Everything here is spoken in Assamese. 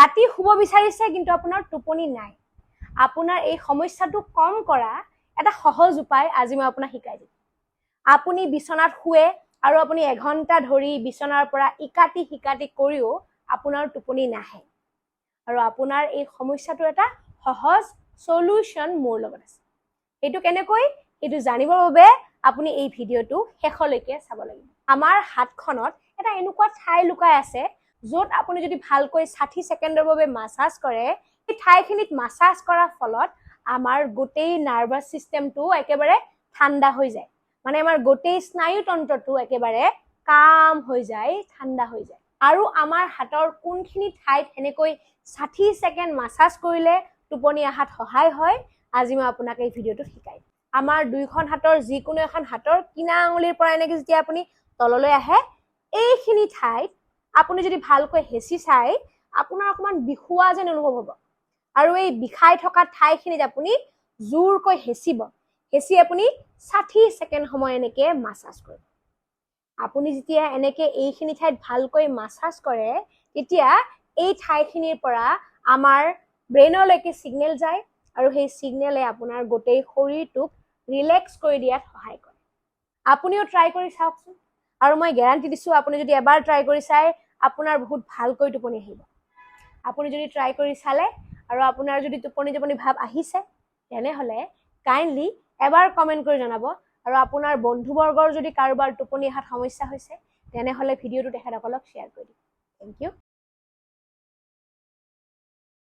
ৰাতি শুব বিচাৰিছে কিন্তু আপোনাৰ টোপনি নাই, আপোনাৰ এই সমস্যাটো কম কৰা এটা সহজ উপায় আজি মই আপোনাক শিকাই দিম। আপুনি বিছনাত শুৱে আৰু আপুনি এঘণ্টা ধৰি বিছনাৰ পৰা ইকাটি সিকাটি কৰিও আপোনাৰ টোপনি নাহে, আৰু আপোনাৰ এই সমস্যাটো এটা সহজ সলিউশন মোৰ লগত আছে। এইটো কেনেকৈ, এইটো জানিবৰ বাবে আপুনি এই ভিডিঅ'টো শেষলৈকে চাব লাগিব। আমাৰ হাতখনত এটা এনেকুৱা ঠাই লুকাই আছে য'ত আপুনি যদি ভালকৈ 60 ছেকেণ্ডৰ বাবে মাছাজ কৰে, এই ঠাইখিনিত মাছাজ কৰাৰ ফলত আমাৰ গোটেই নাৰ্ভাছ চিষ্টেমটো একেবাৰে ঠাণ্ডা হৈ যায়, মানে আমাৰ গোটেই স্নায়ুতন্ত্ৰটো একেবাৰে কাম হৈ যায়, ঠাণ্ডা হৈ যায়। আৰু আমাৰ হাতৰ কোনখিনি ঠাইত এনেকৈ 60 ছেকেণ্ড মাছাজ কৰিলে টোপনি অহাত সহায় হয়, আজি মই আপোনাক এই ভিডিঅ'টোত শিকাই দিম। আমাৰ দুইখন হাতৰ যিকোনো এখন হাতৰ কিনা আঙুলিৰ পৰা এনেকৈ যেতিয়া আপুনি তললৈ আহে, এইখিনি ঠাইত আপুনি যদি ভালকৈ হেঁচি চাই আপোনাৰ অকণমান বিষুৱা যেন অনুভৱ হ'ব, আৰু এই বিষাই থকা ঠাইখিনিত আপুনি জোৰকৈ হেঁচিব, হেঁচি আপুনি 60 ছেকেণ্ড সময় এনেকৈ মাছাজ কৰিব। আপুনি যেতিয়া এনেকৈ এইখিনি ঠাইত ভালকৈ মাছাজ কৰে, তেতিয়া এই ঠাইখিনিৰ পৰা আমাৰ ব্ৰেইনলৈকে ছিগনেল যায়, আৰু সেই ছিগনেলে আপোনাৰ গোটেই শৰীৰটোক ৰিলেক্স কৰি দিয়াত সহায় কৰে। আপুনিও ট্ৰাই কৰি চাওকচোন, আৰু মই গেৰাণ্টি দিছোঁ আপুনি যদি এবাৰ ট্ৰাই কৰি চাই আপোনাৰ বহুত ভালকৈ টোপনি আহিব। আপুনি যদি ট্ৰাই কৰি চালে আৰু আপোনাৰ যদি টোপনি ভাৱ আহিছে, তেনেহ'লে কাইণ্ডলি এবাৰ কমেণ্ট কৰি জনাব, আৰু আপোনাৰ বন্ধুবৰ্গৰ যদি কাৰোবাৰ টোপনি অহাত সমস্যা হৈছে তেনেহ'লে ভিডিঅ'টো তেখেতসকলক শ্বেয়াৰ কৰি দিব। Thank U.